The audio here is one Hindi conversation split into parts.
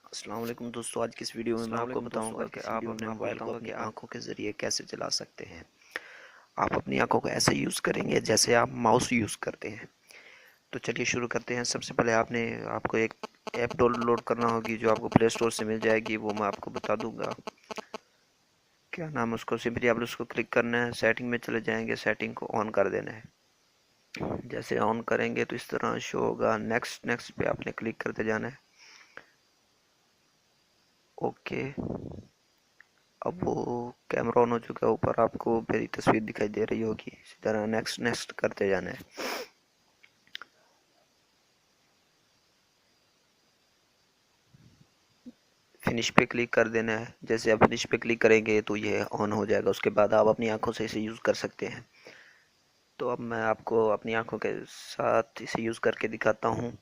अस्सलाम वालेकुम दोस्तों, आज की इस वीडियो में मैं आपको बताऊंगा कि आप अपने मोबाइल को अपनी आंखों के ज़रिए कैसे चला सकते हैं। आप अपनी आंखों को ऐसे यूज़ करेंगे जैसे आप माउस यूज़ करते हैं। तो चलिए शुरू करते हैं। सबसे पहले आपको एक ऐप डाउनलोड करना होगी जो आपको प्ले स्टोर से मिल जाएगी, वो मैं आपको बता दूंगा। क्या नाम है उसको, सिंपली आप उसको क्लिक करना है, सेटिंग में चले जाएंगे, सेटिंग को ऑन कर देना है। जैसे ऑन करेंगे तो इस तरह शो होगा। नेक्स्ट नेक्स्ट पे आपने क्लिक करते जाना है। ओके, अब वो कैमरा ऑन हो चुका है, ऊपर आपको मेरी तस्वीर दिखाई दे रही होगी। इसी तरह नेक्स्ट नेक्स्ट करते जाना है। फिनिश पे क्लिक कर देना है। जैसे आप फिनिश पे क्लिक करेंगे तो ये ऑन हो जाएगा। उसके बाद आप अपनी आंखों से इसे यूज़ कर सकते हैं। तो अब मैं आपको अपनी आंखों के साथ इसे यूज़ करके दिखाता हूँ।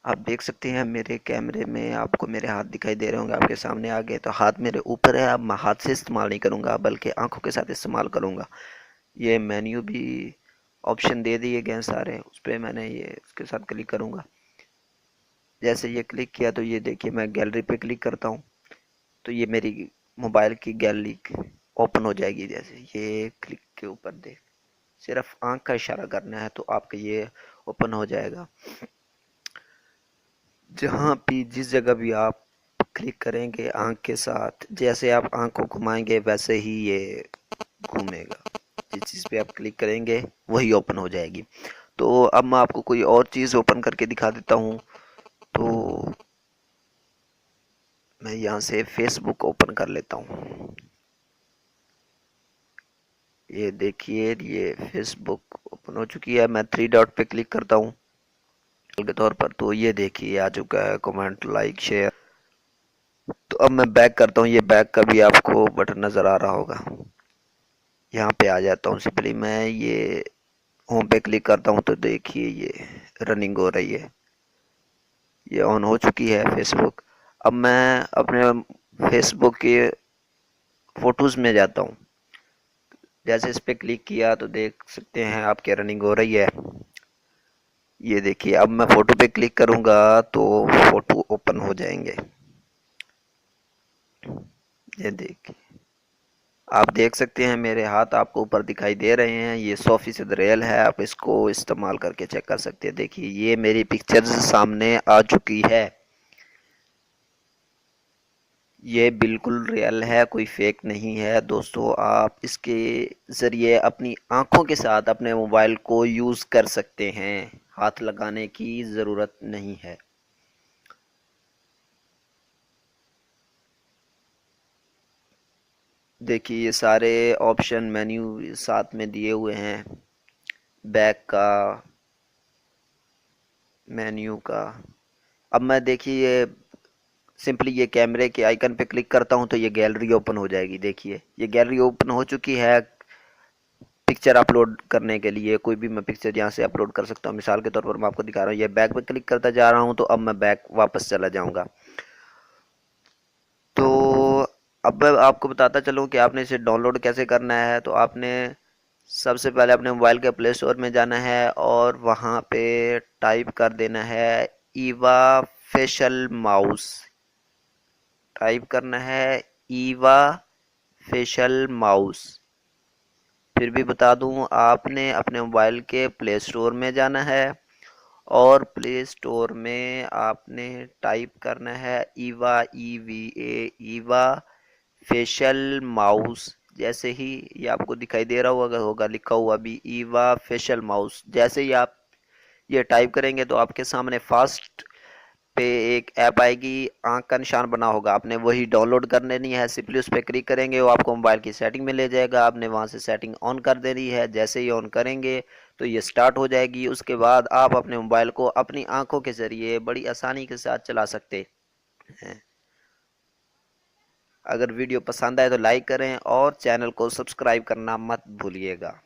आप देख सकते हैं मेरे कैमरे में आपको मेरे हाथ दिखाई दे रहे होंगे, आपके सामने आ गए। तो हाथ मेरे ऊपर है। अब मैं हाथ से इस्तेमाल नहीं करूँगा बल्कि आंखों के साथ इस्तेमाल करूँगा। ये मेन्यू भी ऑप्शन दे दिए गए हैं सारे, उस पर मैंने ये उसके साथ क्लिक करूँगा। जैसे ये क्लिक किया तो ये देखिए मैं गैलरी पे क्लिक करता हूँ तो ये मेरी मोबाइल की गैलरी ओपन हो जाएगी। जैसे ये क्लिक के ऊपर देख, सिर्फ आंख का इशारा करना है तो आपका ये ओपन हो जाएगा। जहाँ भी जिस जगह भी आप क्लिक करेंगे आंख के साथ, जैसे आप आंख को घुमाएंगे वैसे ही ये घूमेगा। जिस चीज़ पे आप क्लिक करेंगे वही ओपन हो जाएगी। तो अब मैं आपको कोई और चीज़ ओपन करके दिखा देता हूँ। तो मैं यहाँ से फेसबुक ओपन कर लेता हूँ। ये देखिए ये फेसबुक ओपन हो चुकी है। मैं थ्री डॉट पे क्लिक करता हूँ के तौर पर, तो ये देखिए आ चुका है कमेंट, लाइक, शेयर। तो अब मैं बैक करता हूँ। ये बैक का भी आपको बटन नज़र आ रहा होगा। यहाँ पे आ जाता हूँ। सिंपली मैं ये होम पे क्लिक करता हूँ तो देखिए ये रनिंग हो रही है। ये ऑन हो चुकी है फेसबुक। अब मैं अपने फेसबुक के फोटोज़ में जाता हूँ। जैसे इस पे क्लिक किया तो देख सकते हैं आपके रनिंग हो रही है। ये देखिए अब मैं फोटो पे क्लिक करूंगा तो फोटो ओपन हो जाएंगे। ये देखिए आप देख सकते हैं मेरे हाथ आपको ऊपर दिखाई दे रहे हैं। ये 100% रियल है। आप इसको इस्तेमाल करके चेक कर सकते हैं। देखिए ये मेरी पिक्चर्स सामने आ चुकी है। ये बिल्कुल रियल है, कोई फेक नहीं है दोस्तों। आप इसके ज़रिए अपनी आंखों के साथ अपने मोबाइल को यूज़ कर सकते हैं। हाथ लगाने की ज़रूरत नहीं है। देखिए ये सारे ऑप्शन मेन्यू साथ में दिए हुए हैं। बैक का, मेन्यू का। अब मैं देखिए ये सिंपली ये कैमरे के आइकन पे क्लिक करता हूँ तो ये गैलरी ओपन हो जाएगी। देखिए ये गैलरी ओपन हो चुकी है। पिक्चर अपलोड करने के लिए कोई भी मैं पिक्चर यहाँ से अपलोड कर सकता हूँ। मिसाल के तौर पर मैं आपको दिखा रहा हूँ। ये बैक पे क्लिक करता जा रहा हूँ तो अब मैं बैक वापस चला जाऊँगा। तो अब मैं आपको बताता चलूँ कि आपने इसे डाउनलोड कैसे करना है। तो आपने सबसे पहले अपने मोबाइल के प्ले स्टोर में जाना है और वहाँ पे टाइप कर देना है ईवा फेशियल माउस। टाइप करना है ईवा फेशियल माउस। फिर भी बता दूं, आपने अपने मोबाइल के प्ले स्टोर में जाना है और प्ले स्टोर में आपने टाइप करना है ईवा फेशियल माउस। जैसे ही ये आपको दिखाई दे रहा होगा लिखा हुआ भी ईवा फेशियल माउस। जैसे ही आप ये टाइप करेंगे तो आपके सामने फास्ट पे एक ऐप आएगी, आंख का निशान बना होगा। आपने वही डाउनलोड कर लेनी है। सिंपली उस पर क्लिक करेंगे, वो आपको मोबाइल की सेटिंग में ले जाएगा। आपने वहां से सेटिंग ऑन कर देनी है। जैसे ही ऑन करेंगे तो ये स्टार्ट हो जाएगी। उसके बाद आप अपने मोबाइल को अपनी आंखों के जरिए बड़ी आसानी के साथ चला सकते हैं। अगर वीडियो पसंद आए तो लाइक करें और चैनल को सब्सक्राइब करना मत भूलिएगा।